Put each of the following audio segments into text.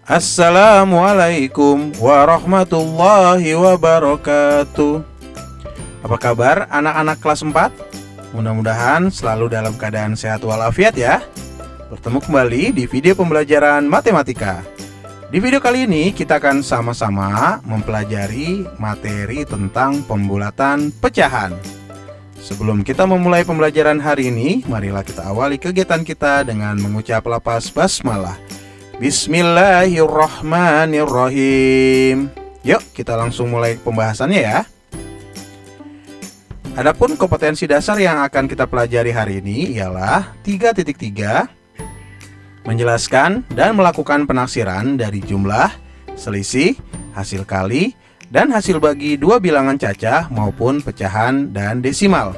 Assalamualaikum warahmatullahi wabarakatuh. Apa kabar anak-anak kelas 4? Mudah-mudahan selalu dalam keadaan sehat walafiat ya. Bertemu kembali di video pembelajaran matematika. Di video kali ini kita akan sama-sama mempelajari materi tentang pembulatan pecahan. Sebelum kita memulai pembelajaran hari ini, marilah kita awali kegiatan kita dengan mengucap lafaz basmalah. Bismillahirrahmanirrahim. Yuk kita langsung mulai pembahasannya ya. Adapun kompetensi dasar yang akan kita pelajari hari ini ialah 3.3, menjelaskan dan melakukan penaksiran dari jumlah, selisih, hasil kali, dan hasil bagi dua bilangan cacah maupun pecahan dan desimal.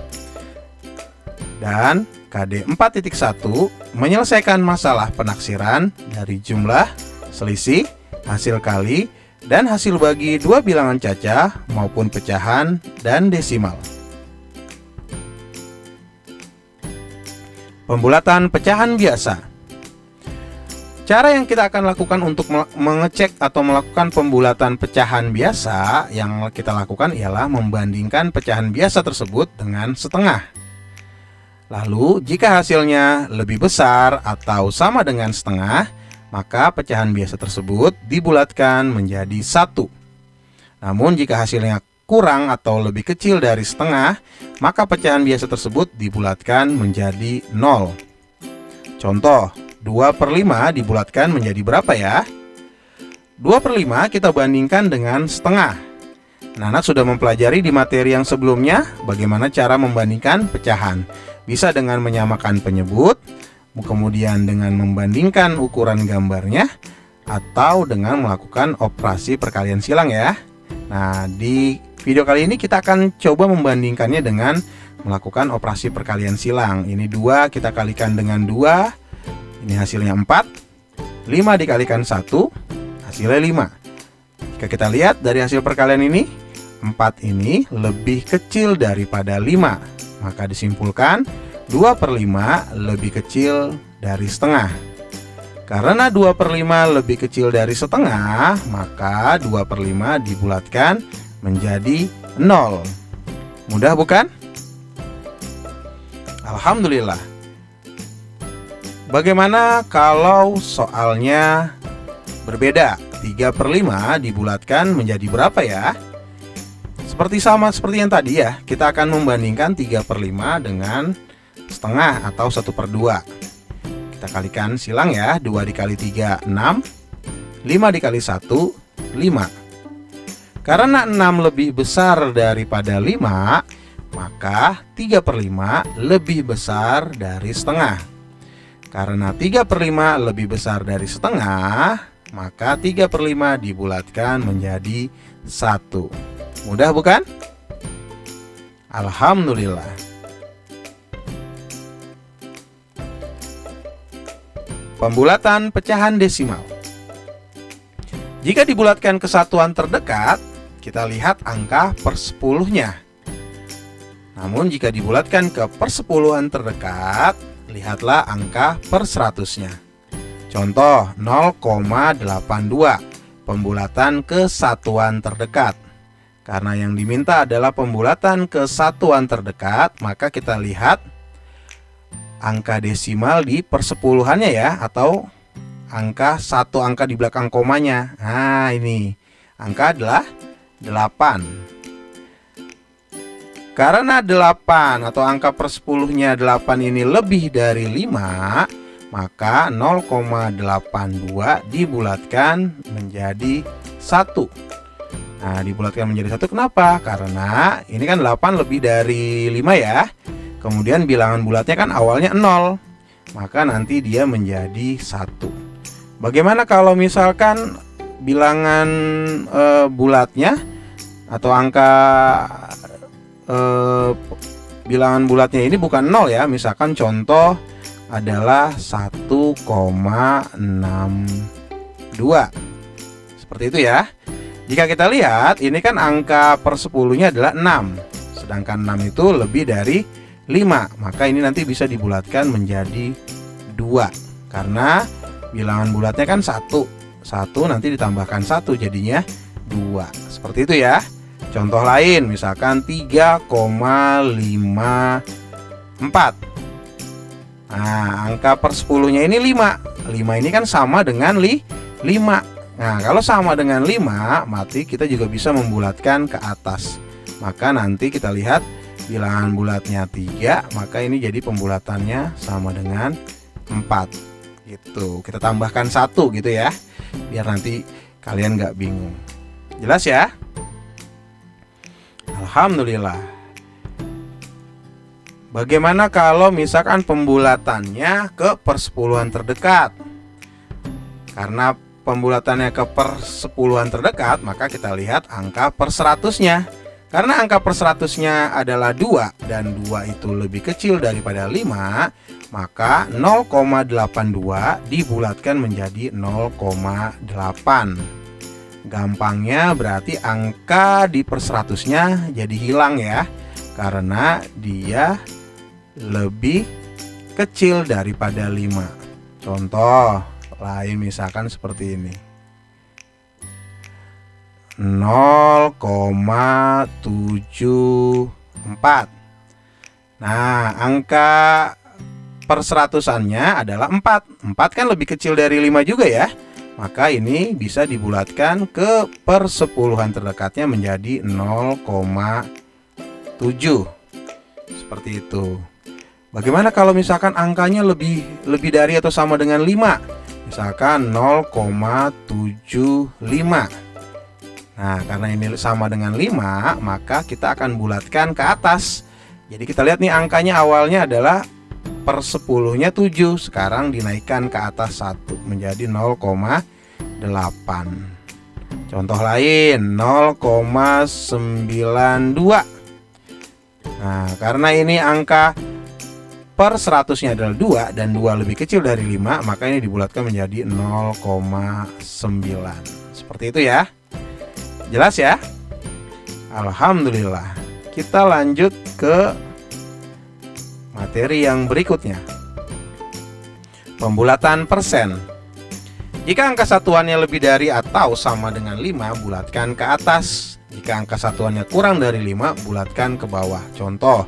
Dan KD 4.1, menyelesaikan masalah penaksiran dari jumlah, selisih, hasil kali, dan hasil bagi dua bilangan cacah maupun pecahan dan desimal. Pembulatan pecahan biasa. Cara yang kita akan lakukan untuk mengecek atau melakukan pembulatan pecahan biasa yang kita lakukan ialah membandingkan pecahan biasa tersebut dengan setengah. Lalu jika hasilnya lebih besar atau sama dengan setengah, maka pecahan biasa tersebut dibulatkan menjadi 1. Namun jika hasilnya kurang atau lebih kecil dari setengah, maka pecahan biasa tersebut dibulatkan menjadi 0. Contoh, 2/5 dibulatkan menjadi berapa ya? 2/5 kita bandingkan dengan setengah. Anak-anak sudah mempelajari di materi yang sebelumnya bagaimana cara membandingkan pecahan. Bisa dengan menyamakan penyebut, kemudian dengan membandingkan ukuran gambarnya, atau dengan melakukan operasi perkalian silang ya. Nah, di video kali ini kita akan coba membandingkannya dengan melakukan operasi perkalian silang. Ini 2 kita kalikan dengan 2. Ini hasilnya 4. 5 dikalikan 1, hasilnya 5. Jika kita lihat dari hasil perkalian ini, 4 ini lebih kecil daripada 5. Maka disimpulkan 2/5 lebih kecil dari setengah. Karena 2/5 lebih kecil dari setengah, maka 2/5 dibulatkan menjadi 0. Mudah bukan? Alhamdulillah. Bagaimana kalau soalnya berbeda? 3/5 dibulatkan menjadi berapa ya? Seperti yang tadi ya, kita akan membandingkan 3/5 dengan setengah atau 1/2. Kita kalikan silang ya, 2 dikali 3, 6. 5 dikali 1, 5. Karena 6 lebih besar daripada 5, maka 3/5 lebih besar dari setengah. Karena 3/5 lebih besar dari setengah, maka 3/5 dibulatkan menjadi 1. Mudah bukan? Alhamdulillah. Pembulatan pecahan desimal. Jika dibulatkan ke satuan terdekat, kita lihat angka per-10-nya. Namun jika dibulatkan ke persepuluhan terdekat, lihatlah angka per-100-nya. Contoh 0,82, pembulatan ke satuan terdekat. Karena yang diminta adalah pembulatan ke satuan terdekat, maka kita lihat angka desimal di persepuluhannya ya, atau satu angka di belakang komanya. Nah ini, angka adalah 8. Karena 8 atau angka per-10-nya 8 ini lebih dari 5, maka 0,82 dibulatkan menjadi 1. Nah, dibulatkan menjadi 1 kenapa? Karena ini kan 8 lebih dari 5 ya. Kemudian bilangan bulatnya kan awalnya 0, maka nanti dia menjadi 1. Bagaimana kalau misalkan bilangan bulatnya atau angka bilangan bulatnya ini bukan 0 ya. Misalkan contoh adalah 1,62. Seperti itu ya. Jika kita lihat, ini kan angka per-10-nya adalah 6. Sedangkan 6 itu lebih dari 5. Maka ini nanti bisa dibulatkan menjadi 2. Karena bilangan bulatnya kan 1. 1 nanti ditambahkan 1 jadinya 2. Seperti itu ya. Contoh lain misalkan 3,54. Nah, angka per 10-nya ini 5. 5 ini kan sama dengan 5. Nah, kalau sama dengan 5, berarti kita juga bisa membulatkan ke atas. Maka nanti kita lihat bilangan bulatnya 3, maka ini jadi pembulatannya sama dengan 4. Gitu. Kita tambahkan 1 gitu ya. Biar nanti kalian nggak bingung. Jelas ya? Alhamdulillah. Bagaimana kalau misalkan pembulatannya ke persepuluhan terdekat? Karena pembulatannya ke persepuluhan terdekat, maka kita lihat angka per 100-nya. Karena angka per 100-nya adalah 2 dan 2 itu lebih kecil daripada 5, maka 0,82 dibulatkan menjadi 0,8. Gampangnya berarti angka di per 100-nya jadi hilang ya, karena dia lebih kecil daripada 5. Contoh lain misalkan seperti ini. 0,74. Nah, angka per 100-annya adalah 4. 4 kan lebih kecil dari 5 juga ya. Maka ini bisa dibulatkan ke persepuluhan terdekatnya menjadi 0,7. Seperti itu. Bagaimana kalau misalkan angkanya lebih dari atau sama dengan 5? Misalkan 0,75. Nah, karena ini sama dengan 5, maka kita akan bulatkan ke atas. Jadi kita lihat nih, angkanya awalnya adalah per 10-nya 7. Sekarang dinaikkan ke atas 1 menjadi 0,8. Contoh lain 0,92. Nah, karena ini angka per 100-nya adalah 2 dan 2 lebih kecil dari 5, maka ini dibulatkan menjadi 0,9. Seperti itu ya. Jelas ya? Alhamdulillah. Kita lanjut ke materi yang berikutnya. Pembulatan persen. Jika angka satuannya lebih dari atau sama dengan 5, bulatkan ke atas. Jika angka satuannya kurang dari 5, bulatkan ke bawah. Contoh,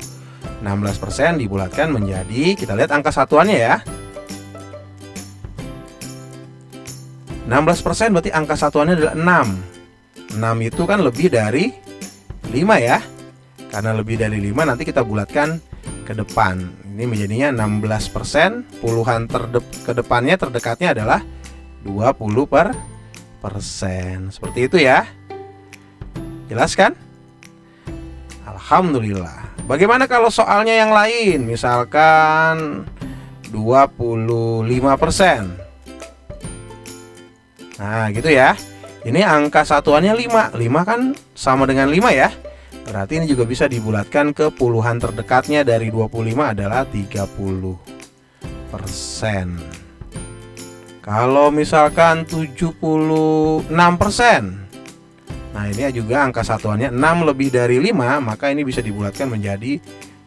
16% dibulatkan menjadi, kita lihat angka satuannya ya. 16% berarti angka satuannya adalah 6. 6 itu kan lebih dari 5 ya. Karena lebih dari 5 nanti kita bulatkan ke depan. Ini menjadinya 16%. Puluhan ke depannya terdekatnya adalah 20%. Seperti itu ya. Jelas kan? Alhamdulillah. Bagaimana kalau soalnya yang lain? Misalkan 25%. Nah, gitu ya. Ini angka satuannya 5. 5 kan sama dengan 5 ya. Berarti ini juga bisa dibulatkan ke puluhan terdekatnya dari 25 adalah 30%. Kalau misalkan 76%. Nah, ini juga angka satuannya 6 lebih dari 5, maka ini bisa dibulatkan menjadi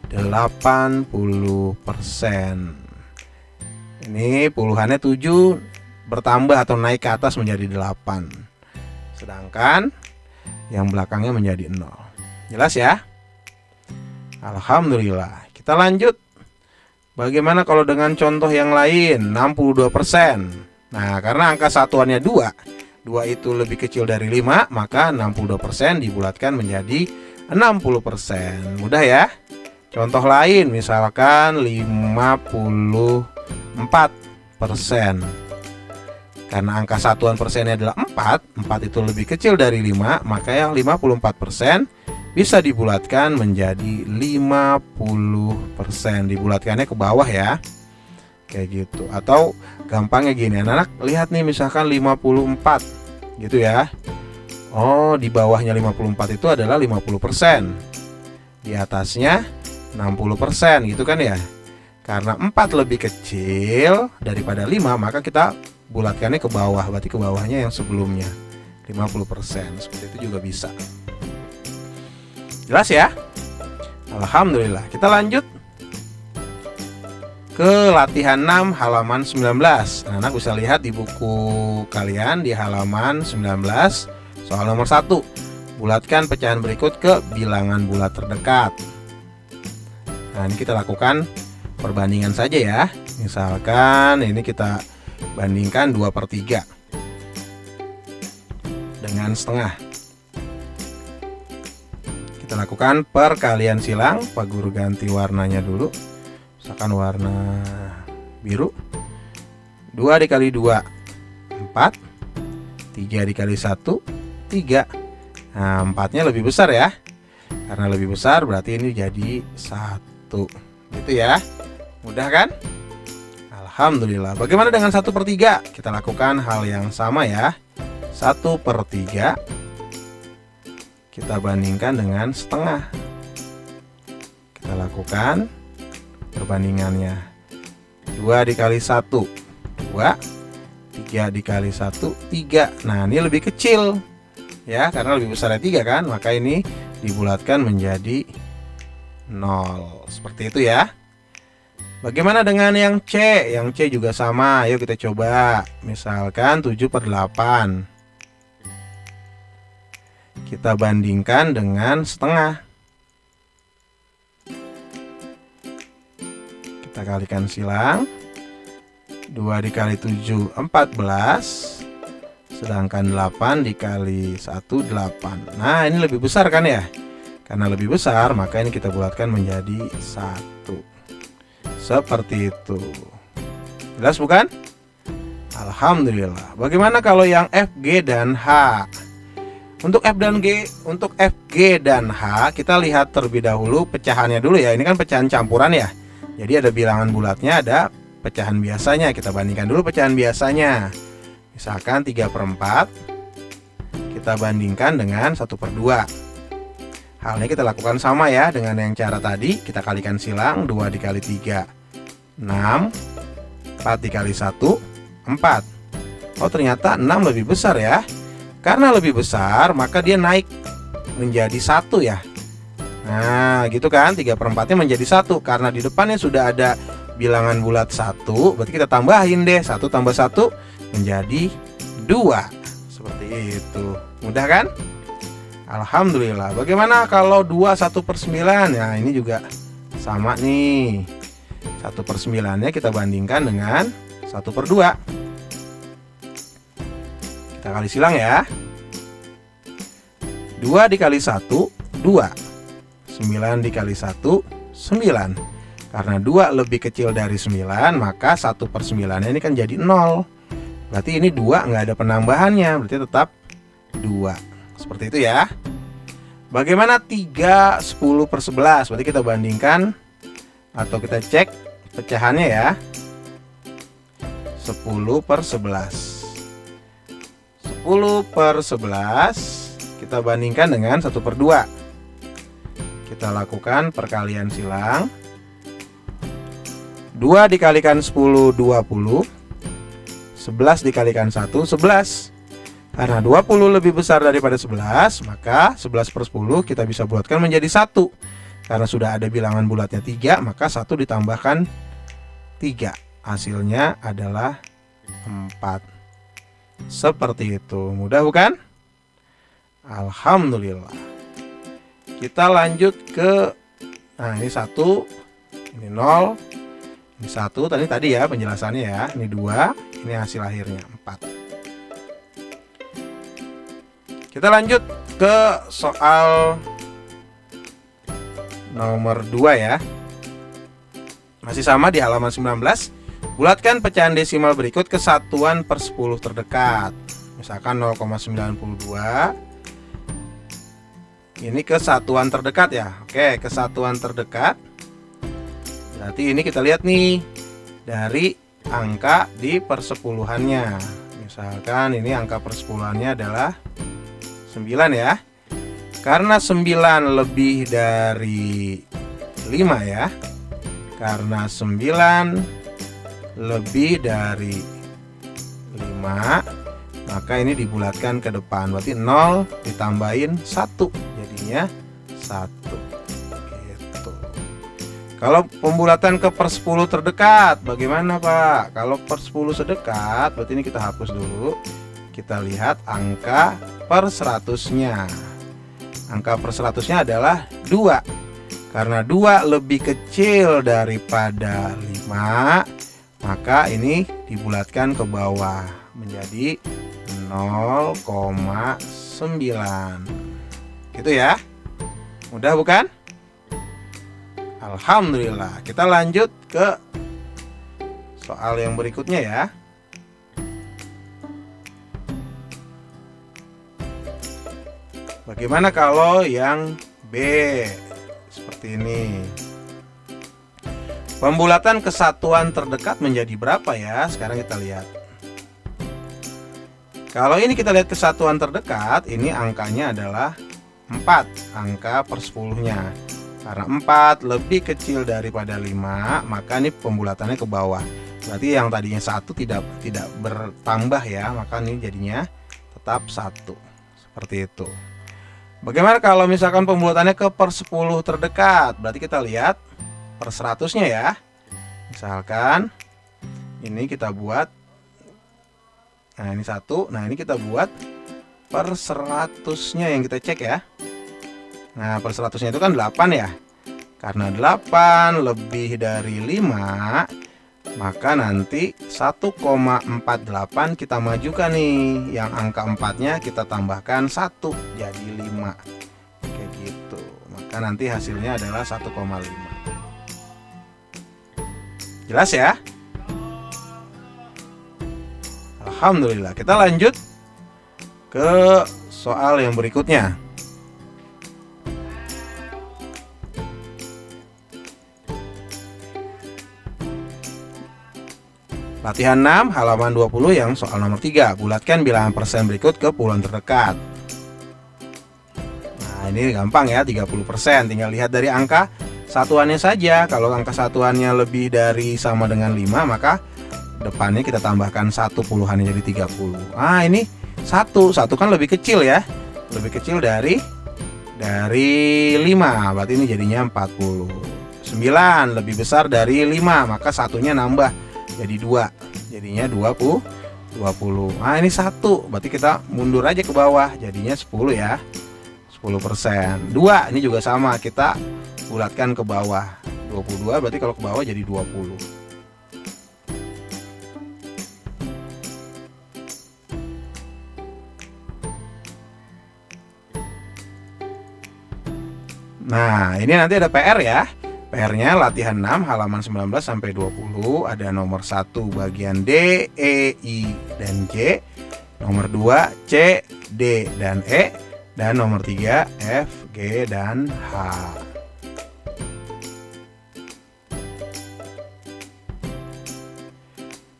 80%. Ini puluhannya 7 bertambah atau naik ke atas menjadi 8. Sedangkan yang belakangnya menjadi 0. Jelas ya? Alhamdulillah. Kita lanjut. Bagaimana kalau dengan contoh yang lain? 62%. Nah, karena angka satuannya 2 itu lebih kecil dari 5, maka 62% dibulatkan menjadi 60%. Mudah ya? Contoh lain misalkan 54%. Karena angka satuan persennya adalah 4 itu lebih kecil dari 5, maka yang 54% bisa dibulatkan menjadi 50%. Dibulatkannya ke bawah ya. Kayak gitu. Atau gampangnya gini, anak-anak lihat nih, misalkan 54 gitu ya. Oh, di bawahnya 54 itu adalah 50%. Di atasnya 60% gitu kan ya. Karena 4 lebih kecil daripada 5, maka kita bulatkannya ke bawah. Berarti ke bawahnya yang sebelumnya 50%. Seperti itu juga bisa. Jelas ya? Alhamdulillah. Kita lanjut. ke latihan 6 halaman 19. Anak bisa lihat di buku kalian di halaman 19 soal nomor 1. Bulatkan pecahan berikut ke bilangan bulat terdekat. Nah, ini kita lakukan perbandingan saja ya. Misalkan ini kita bandingkan 2/3 dengan setengah. Kita lakukan perkalian silang. Pak Guru ganti warnanya dulu. Misalkan warna biru. 2 dikali 2 4. 3 dikali 1 3. Nah, 4-nya lebih besar ya. Karena lebih besar berarti ini jadi 1. Gitu ya. Mudah kan? Alhamdulillah. Bagaimana dengan 1/3? Kita lakukan hal yang sama ya. 1/3 kita bandingkan dengan setengah. Kita lakukan perbandingannya. 2 dikali 1 2. 3 dikali 1 3. Nah, ini lebih kecil ya, karena lebih besar 3 kan. Maka ini dibulatkan menjadi 0. Seperti itu ya. Bagaimana dengan yang C? Yang C juga sama. Ayo kita coba. Misalkan 7/8. Kita bandingkan dengan setengah. Kita kalikan silang. 2 dikali 7 14. Sedangkan 8 dikali 1 8. Nah, ini lebih besar kan ya. Karena lebih besar maka ini kita bulatkan menjadi 1. Seperti itu. Jelas bukan? Alhamdulillah. Bagaimana kalau yang F, G, dan H? Untuk F G dan H kita lihat terlebih dahulu pecahannya dulu ya. Ini kan pecahan campuran ya. Jadi ada bilangan bulatnya, ada pecahan biasanya. Kita bandingkan dulu pecahan biasanya. Misalkan 3/4 kita bandingkan dengan 1/2. Halnya kita lakukan sama ya dengan yang cara tadi. Kita kalikan silang. 2 dikali 3 6. 4 dikali 1 4. Oh, ternyata 6 lebih besar ya. Karena lebih besar maka dia naik menjadi 1 ya. Nah, gitu kan. 3/4-nya menjadi 1. Karena di depannya sudah ada bilangan bulat 1, berarti kita tambahin deh. 1 tambah 1 menjadi 2. Seperti itu. Mudah kan? Alhamdulillah. Bagaimana kalau 2 1/9? Nah, ini juga sama nih. 1/9-nya kita bandingkan dengan 1/2. Kita kali silang ya. 2 dikali 1 2. 9 dikali 1 9. Karena 2 lebih kecil dari 9, maka 1/9-nya ini kan jadi 0. Berarti ini 2 nggak ada penambahannya, berarti tetap 2. Seperti itu ya. Bagaimana 3 10/11? Berarti kita bandingkan atau kita cek pecahannya ya. 10/11. 10/11 kita bandingkan dengan 1/2. Kita lakukan perkalian silang. 2 dikalikan 10 20. 11 dikalikan 1 11. Karena 20 lebih besar daripada 11, maka 11/10 kita bisa bulatkan menjadi 1. Karena sudah ada bilangan bulatnya 3, maka 1 ditambahkan 3. Hasilnya adalah 4. Seperti itu. Mudah bukan? Alhamdulillah. Kita lanjut ke, nah ini 1, ini 0, ini 1, tadi ya penjelasannya ya. Ini 2, ini hasil akhirnya 4. Kita lanjut ke soal nomor 2 ya. Masih sama di halaman 19. Bulatkan pecahan desimal berikut ke satuan per 10 terdekat. Misalkan 0,92. Ini ke satuan terdekat ya. Oke, ke satuan terdekat. Berarti ini kita lihat nih dari angka di persepuluhannya. Misalkan ini angka persepuluhannya adalah 9 ya. Karena 9 lebih dari 5 ya. Karena 9 lebih dari 5, maka ini dibulatkan ke depan. Berarti 0 ditambahin 1, jadinya 1 gitu. Kalau pembulatan ke per 10 terdekat, bagaimana Pak? Kalau per 10 sedekat, berarti ini kita hapus dulu. Kita lihat angka per 100-nya. Angka per 100-nya adalah 2. Karena 2 lebih kecil daripada 5, maka ini dibulatkan ke bawah menjadi 0,9. Gitu ya. Mudah bukan? Alhamdulillah. Kita lanjut ke soal yang berikutnya ya. Bagaimana kalau yang B? Seperti ini. Pembulatan kesatuan terdekat menjadi berapa ya? Sekarang kita lihat. Kalau ini kita lihat kesatuan terdekat, ini angkanya adalah 4, angka per 10-nya. Karena 4 lebih kecil daripada 5, maka ini pembulatannya ke bawah. Berarti yang tadinya 1 tidak bertambah ya, maka ini jadinya tetap 1. Seperti itu. Bagaimana kalau misalkan pembulatannya ke per 10 terdekat? Berarti kita lihat per 100-nya ya. Misalkan ini kita buat, nah ini 1, nah ini kita buat per 100-nya yang kita cek ya. Nah per 100-nya itu kan 8 ya. Karena 8 lebih dari 5, maka nanti 1,48 kita majukan nih. Yang angka 4-nya kita tambahkan 1 jadi 5. Kayak gitu. Maka nanti hasilnya adalah 1,5. Jelas ya? Alhamdulillah. Kita lanjut ke soal yang berikutnya. Latihan 6 halaman 20 yang soal nomor 3. Bulatkan bilangan persen berikut ke puluhan terdekat. Nah ini gampang ya, 30%. Tinggal lihat dari angka satuannya saja. Kalau angka satuannya lebih dari sama dengan 5, maka depannya kita tambahkan 1 puluhannya jadi 30. Nah ini 1 kan lebih kecil ya. Lebih kecil dari 5. Berarti ini jadinya 40. 9 lebih besar dari 5, maka satunya nambah jadi 2, jadinya 20. Nah ini 1, berarti kita mundur aja ke bawah, jadinya 10 ya, 10%. 2 ini juga sama, kita bulatkan ke bawah, 22 berarti kalau ke bawah jadi 20. Nah ini nanti ada PR ya. PR-nya latihan 6 halaman 19 sampai 20, ada nomor 1 bagian D, E, I, dan J, nomor 2 C, D, dan E, dan nomor 3 F, G, dan H.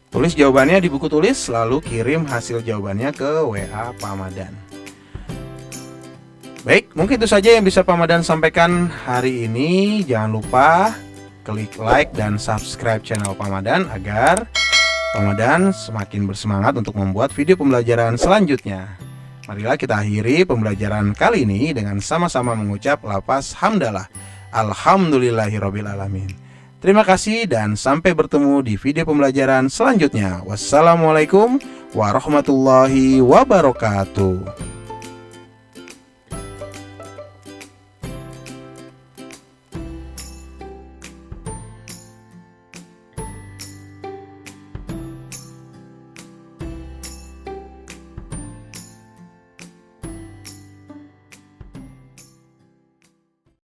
Tulis jawabannya di buku tulis, lalu kirim hasil jawabannya ke WA Pamadan. Baik, mungkin itu saja yang bisa Pamadan sampaikan hari ini. Jangan lupa klik like dan subscribe channel Pamadan agar Pamadan semakin bersemangat untuk membuat video pembelajaran selanjutnya. Marilah kita akhiri pembelajaran kali ini dengan sama-sama mengucap lafaz hamdalah. Alhamdulillahirabbil alamin. Terima kasih dan sampai bertemu di video pembelajaran selanjutnya. Wassalamualaikum warahmatullahi wabarakatuh.